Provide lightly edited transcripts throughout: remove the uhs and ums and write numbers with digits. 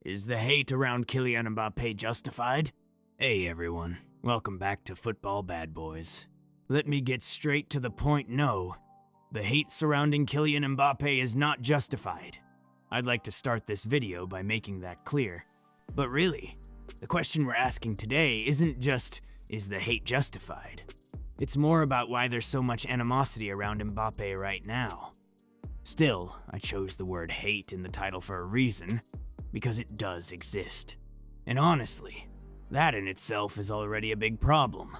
Is the hate around Kylian Mbappé justified? Hey everyone, welcome back to Football Bad Boys. Let me get straight to the point. No, the hate surrounding Kylian Mbappé is not justified. I'd like to start this video by making that clear. But really, the question we're asking today isn't just, is the hate justified? It's more about why there's so much animosity around Mbappé right now. Still, I chose the word hate in the title for a reason, because it does exist. And honestly, that in itself is already a big problem.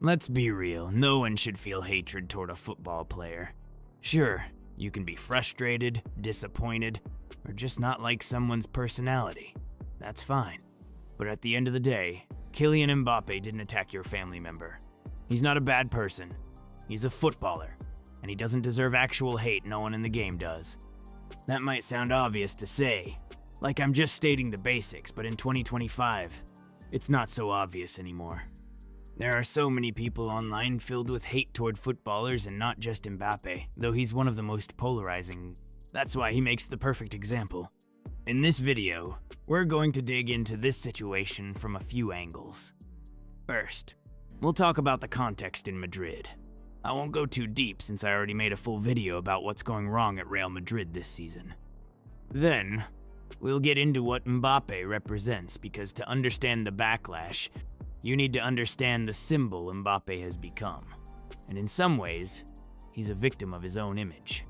Let's be real, no one should feel hatred toward a football player. Sure, you can be frustrated, disappointed, or just not like someone's personality. That's fine. But at the end of the day, Kylian Mbappé didn't attack your family member. He's not a bad person. He's a footballer, and he doesn't deserve actual hate. No one in the game does. That might sound obvious to say, like I'm just stating the basics, but in 2025, it's not so obvious anymore. There are so many people online filled with hate toward footballers and not just Mbappé, though he's one of the most polarizing. That's why he makes the perfect example. In this video, we're going to dig into this situation from a few angles. First, we'll talk about the context in Madrid. I won't go too deep since I already made a full video about what's going wrong at Real Madrid this season. Then, we'll get into what Mbappé represents, because to understand the backlash, you need to understand the symbol Mbappé has become. And in some ways, he's a victim of his own image.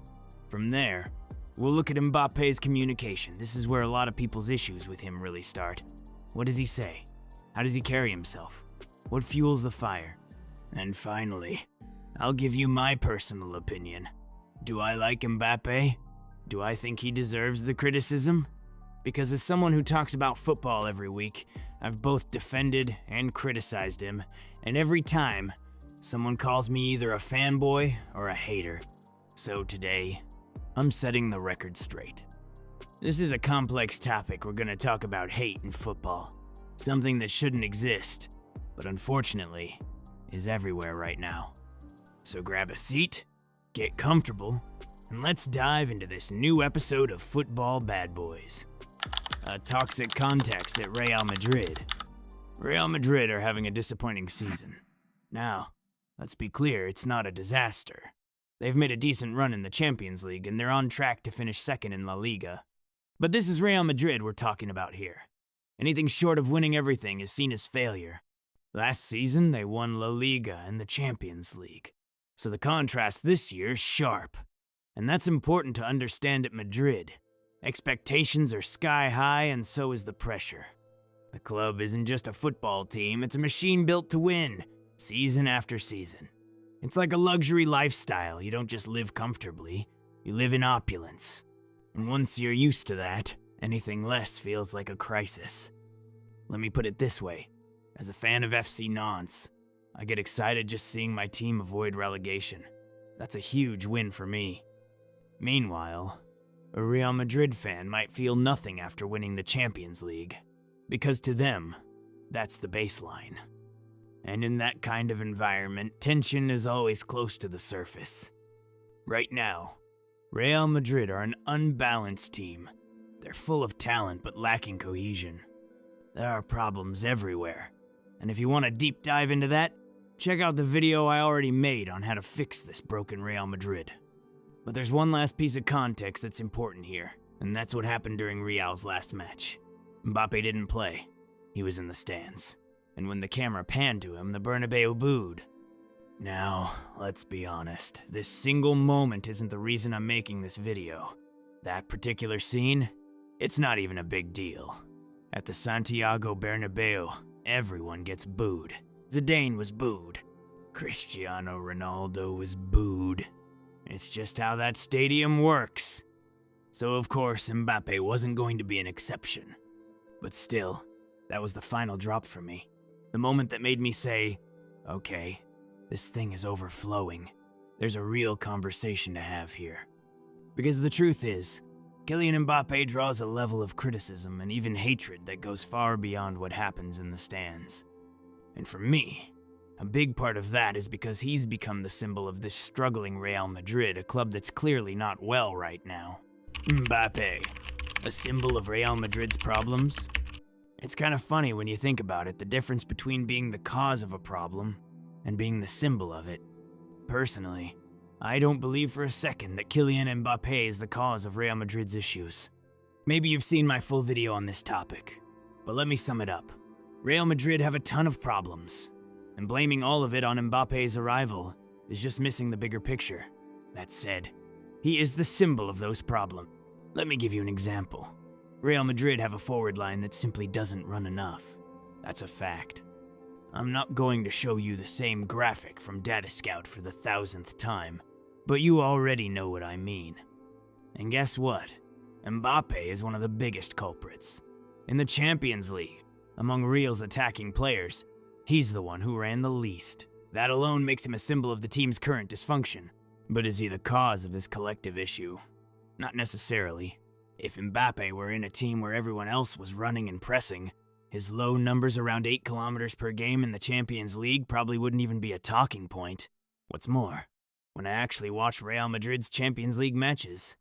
From there, we'll look at Mbappé's communication. This is where a lot of people's issues with him really start. What does he say? How does he carry himself? What fuels the fire? And finally, I'll give you my personal opinion. Do I like Mbappé? Do I think he deserves the criticism? Because as someone who talks about football every week, I've both defended and criticized him, and every time, someone calls me either a fanboy or a hater. So today, I'm setting the record straight. This is a complex topic. We're gonna talk about hate in football. Something that shouldn't exist, but unfortunately, is everywhere right now. So grab a seat, get comfortable, and let's dive into this new episode of Football Bad Boys. A toxic context at Real Madrid. Real Madrid are having a disappointing season. Now, let's be clear, it's not a disaster. They've made a decent run in the Champions League, and they're on track to finish second in La Liga. But this is Real Madrid we're talking about here. Anything short of winning everything is seen as failure. Last season, they won La Liga and the Champions League. So the contrast this year is sharp. And that's important to understand at Madrid. Expectations are sky high, and so is the pressure. The club isn't just a football team, it's a machine built to win, season after season. It's like a luxury lifestyle. You don't just live comfortably, you live in opulence. And once you're used to that, anything less feels like a crisis. Let me put it this way. As a fan of FC Nantes, I get excited just seeing my team avoid relegation. That's a huge win for me. Meanwhile, a Real Madrid fan might feel nothing after winning the Champions League, because to them, that's the baseline. And in that kind of environment, tension is always close to the surface. Right now, Real Madrid are an unbalanced team. They're full of talent but lacking cohesion. There are problems everywhere, and if you want a deep dive into that, check out the video I already made on how to fix this broken Real Madrid. But there's one last piece of context that's important here, and that's what happened during Real's last match. Mbappé didn't play. He was in the stands. And when the camera panned to him, the Bernabéu booed. Now, let's be honest. This single moment isn't the reason I'm making this video. That particular scene, it's not even a big deal. At the Santiago Bernabéu, everyone gets booed. Zidane was booed. Cristiano Ronaldo was booed. It's just how that stadium works. So of course, Mbappé wasn't going to be an exception. But still, that was the final drop for me. The moment that made me say, okay, this thing is overflowing. There's a real conversation to have here. Because the truth is, Kylian Mbappé draws a level of criticism and even hatred that goes far beyond what happens in the stands. And for me, a big part of that is because he's become the symbol of this struggling Real Madrid, a club that's clearly not well right now. Mbappé. A symbol of Real Madrid's problems? It's kind of funny when you think about it, the difference between being the cause of a problem and being the symbol of it. Personally, I don't believe for a second that Kylian Mbappé is the cause of Real Madrid's issues. Maybe you've seen my full video on this topic, but let me sum it up. Real Madrid have a ton of problems, and blaming all of it on Mbappé's arrival is just missing the bigger picture. That said, he is the symbol of those problems. Let me give you an example. Real Madrid have a forward line that simply doesn't run enough. That's a fact. I'm not going to show you the same graphic from Data Scout for the 1000th time, but you already know what I mean. And guess what? Mbappé is one of the biggest culprits. In the Champions League, among Real's attacking players, he's the one who ran the least. That alone makes him a symbol of the team's current dysfunction. But is he the cause of this collective issue? Not necessarily. If Mbappé were in a team where everyone else was running and pressing, his low numbers around 8 kilometers per game in the Champions League probably wouldn't even be a talking point. What's more, when I actually watch Real Madrid's Champions League matches,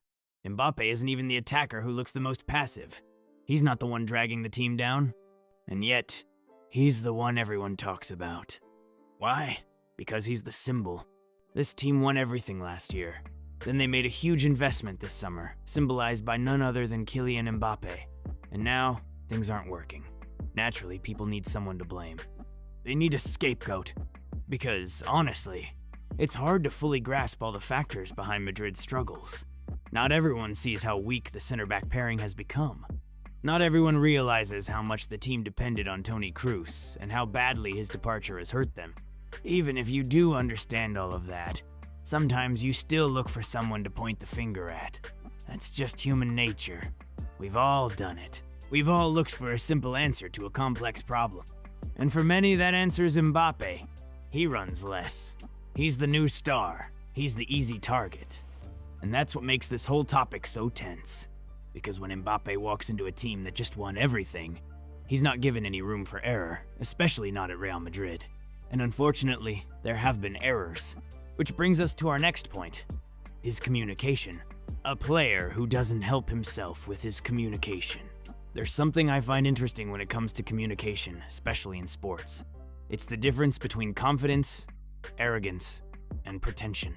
Mbappé isn't even the attacker who looks the most passive. He's not the one dragging the team down. And yet, he's the one everyone talks about. Why? Because he's the symbol. This team won everything last year. Then they made a huge investment this summer, symbolized by none other than Kylian Mbappé. And now, things aren't working. Naturally, people need someone to blame. They need a scapegoat. Because, honestly, it's hard to fully grasp all the factors behind Madrid's struggles. Not everyone sees how weak the center-back pairing has become. Not everyone realizes how much the team depended on Toni Kroos and how badly his departure has hurt them. Even if you do understand all of that, sometimes you still look for someone to point the finger at. That's just human nature. We've all done it. We've all looked for a simple answer to a complex problem. And for many, that answer is Mbappé. He runs less. He's the new star. He's the easy target. And that's what makes this whole topic so tense. Because when Mbappé walks into a team that just won everything, he's not given any room for error, especially not at Real Madrid. And unfortunately, there have been errors. Which brings us to our next point, his communication. A player who doesn't help himself with his communication. There's something I find interesting when it comes to communication, especially in sports. It's the difference between confidence, arrogance, and pretension.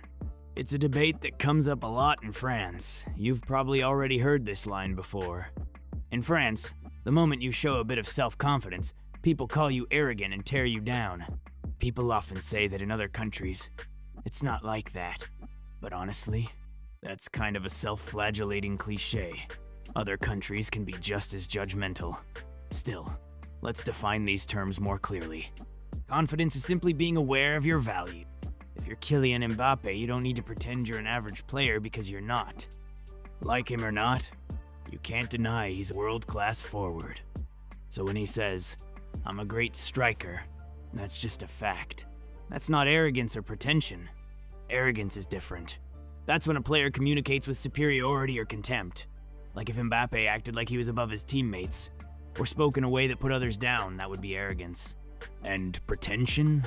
It's a debate that comes up a lot in France. You've probably already heard this line before. In France, the moment you show a bit of self-confidence, people call you arrogant and tear you down. People often say that in other countries, it's not like that. But honestly, that's kind of a self-flagellating cliche. Other countries can be just as judgmental. Still, let's define these terms more clearly. Confidence is simply being aware of your value. If you're Kylian Mbappé, you don't need to pretend you're an average player because you're not. Like him or not, you can't deny he's a world-class forward. So when he says, "I'm a great striker," that's just a fact. That's not arrogance or pretension. Arrogance is different. That's when a player communicates with superiority or contempt. Like if Mbappé acted like he was above his teammates, or spoke in a way that put others down, that would be arrogance. And pretension?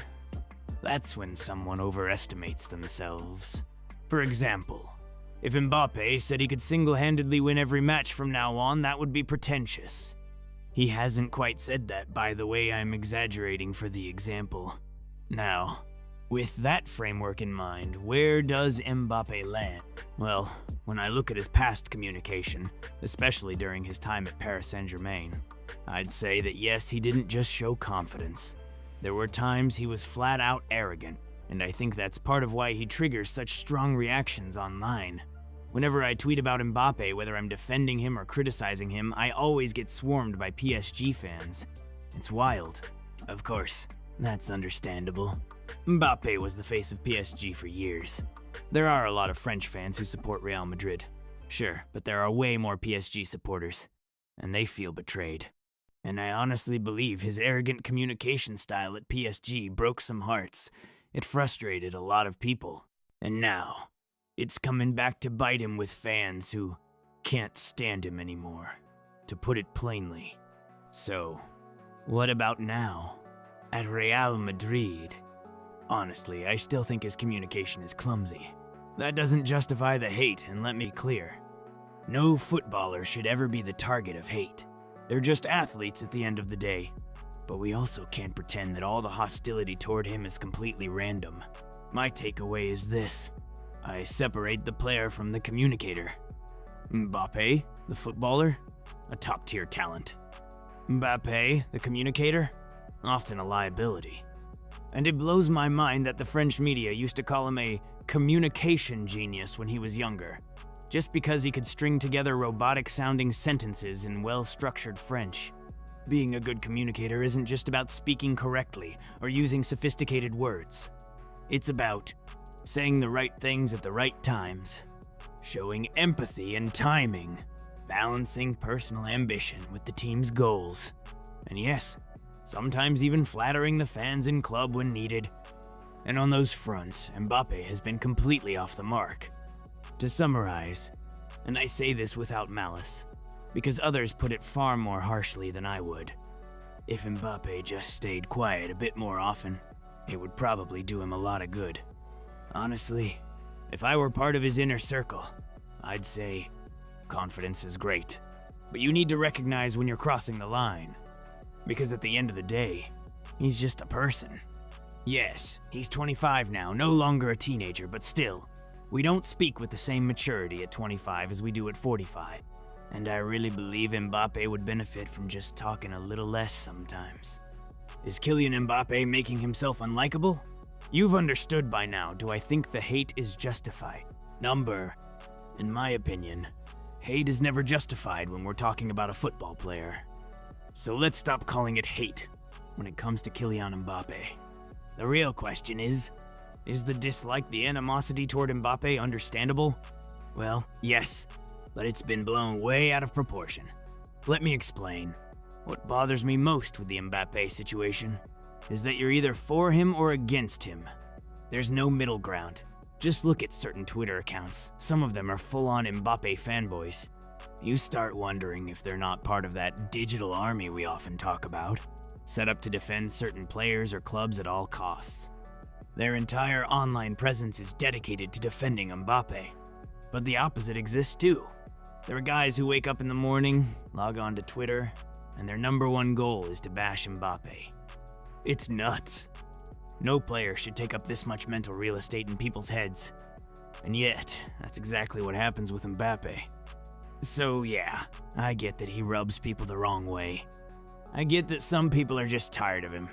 That's when someone overestimates themselves. For example, if Mbappé said he could single-handedly win every match from now on, that would be pretentious. He hasn't quite said that, by the way. I'm exaggerating for the example. Now, with that framework in mind, where does Mbappé land? Well, when I look at his past communication, especially during his time at Paris Saint-Germain, I'd say that yes, he didn't just show confidence. There were times he was flat out arrogant, and I think that's part of why he triggers such strong reactions online. Whenever I tweet about Mbappé, whether I'm defending him or criticizing him, I always get swarmed by PSG fans. It's wild. Of course, that's understandable. Mbappé was the face of PSG for years. There are a lot of French fans who support Real Madrid. Sure, but there are way more PSG supporters, and they feel betrayed. And I honestly believe his arrogant communication style at PSG broke some hearts. It frustrated a lot of people. And now, it's coming back to bite him with fans who can't stand him anymore, to put it plainly. So, what about now? At Real Madrid? Honestly, I still think his communication is clumsy. That doesn't justify the hate, and let me be clear. No footballer should ever be the target of hate. They're just athletes at the end of the day. But we also can't pretend that all the hostility toward him is completely random. My takeaway is this. I separate the player from the communicator. Mbappé, the footballer, a top-tier talent. Mbappé, the communicator, often a liability. And it blows my mind that the French media used to call him a communication genius when he was younger, just because he could string together robotic-sounding sentences in well-structured French. Being a good communicator isn't just about speaking correctly or using sophisticated words. It's about saying the right things at the right times, showing empathy and timing, balancing personal ambition with the team's goals, and yes, sometimes even flattering the fans and club when needed. And on those fronts, Mbappé has been completely off the mark. To summarize, and I say this without malice, because others put it far more harshly than I would, if Mbappé just stayed quiet a bit more often, it would probably do him a lot of good. Honestly, if I were part of his inner circle, I'd say, confidence is great, but you need to recognize when you're crossing the line. Because at the end of the day, he's just a person. Yes, he's 25 now, no longer a teenager, but still, we don't speak with the same maturity at 25 as we do at 45. And I really believe Mbappé would benefit from just talking a little less sometimes. Is Kylian Mbappé making himself unlikable? You've understood by now, do I think the hate is justified? In my opinion, hate is never justified when we're talking about a football player. So let's stop calling it hate when it comes to Kylian Mbappé. The real question is the dislike, the animosity toward Mbappé understandable? Well, yes, but it's been blown way out of proportion. Let me explain. What bothers me most with the Mbappé situation is that you're either for him or against him. There's no middle ground. Just look at certain Twitter accounts. Some of them are full-on Mbappé fanboys. You start wondering if they're not part of that digital army we often talk about, set up to defend certain players or clubs at all costs. Their entire online presence is dedicated to defending Mbappé. But the opposite exists too. There are guys who wake up in the morning, log on to Twitter, and their number one goal is to bash Mbappé. It's nuts. No player should take up this much mental real estate in people's heads. And yet, that's exactly what happens with Mbappé. So yeah, I get that he rubs people the wrong way. I get that some people are just tired of him.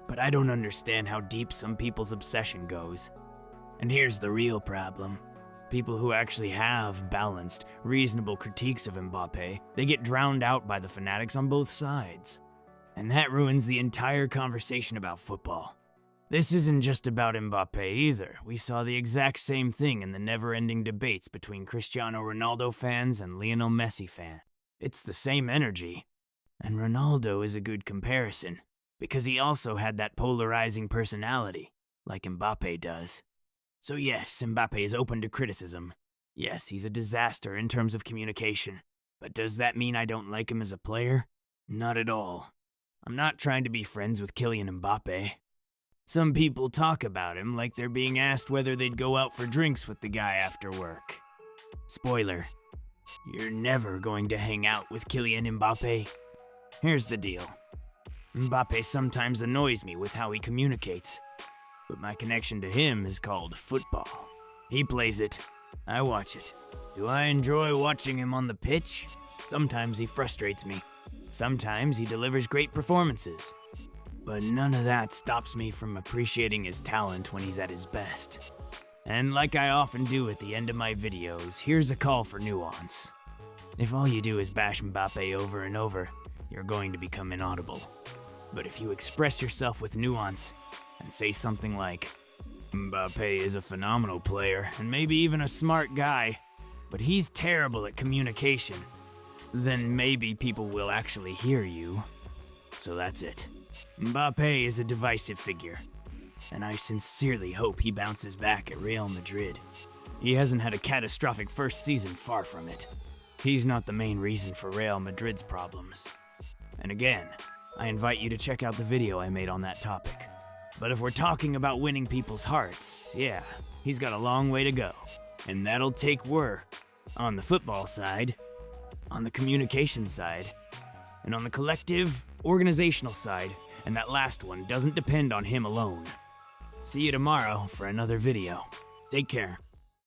But I don't understand how deep some people's obsession goes. And here's the real problem. People who actually have balanced, reasonable critiques of Mbappé, they get drowned out by the fanatics on both sides. And that ruins the entire conversation about football. This isn't just about Mbappé either. We saw the exact same thing in the never-ending debates between Cristiano Ronaldo fans and Lionel Messi fans. It's the same energy. And Ronaldo is a good comparison, because he also had that polarizing personality, like Mbappé does. So yes, Mbappé is open to criticism. Yes, he's a disaster in terms of communication. But does that mean I don't like him as a player? Not at all. I'm not trying to be friends with Kylian Mbappé. Some people talk about him like they're being asked whether they'd go out for drinks with the guy after work. Spoiler, you're never going to hang out with Kylian Mbappé. Here's the deal. Mbappé sometimes annoys me with how he communicates. But my connection to him is called football. He plays it. I watch it. Do I enjoy watching him on the pitch? Sometimes he frustrates me. Sometimes he delivers great performances. But none of that stops me from appreciating his talent when he's at his best. And like I often do at the end of my videos, here's a call for nuance. If all you do is bash Mbappé over and over, you're going to become inaudible. But if you express yourself with nuance, and say something like, Mbappé is a phenomenal player, and maybe even a smart guy, but he's terrible at communication, then maybe people will actually hear you. So that's it. Mbappé is a divisive figure, and I sincerely hope he bounces back at Real Madrid. He hasn't had a catastrophic first season, far from it. He's not the main reason for Real Madrid's problems. And again, I invite you to check out the video I made on that topic. But if we're talking about winning people's hearts, yeah, he's got a long way to go. And that'll take work. On the football side, on the communication side, and on the collective, organizational side, and that last one doesn't depend on him alone. See you tomorrow for another video. Take care.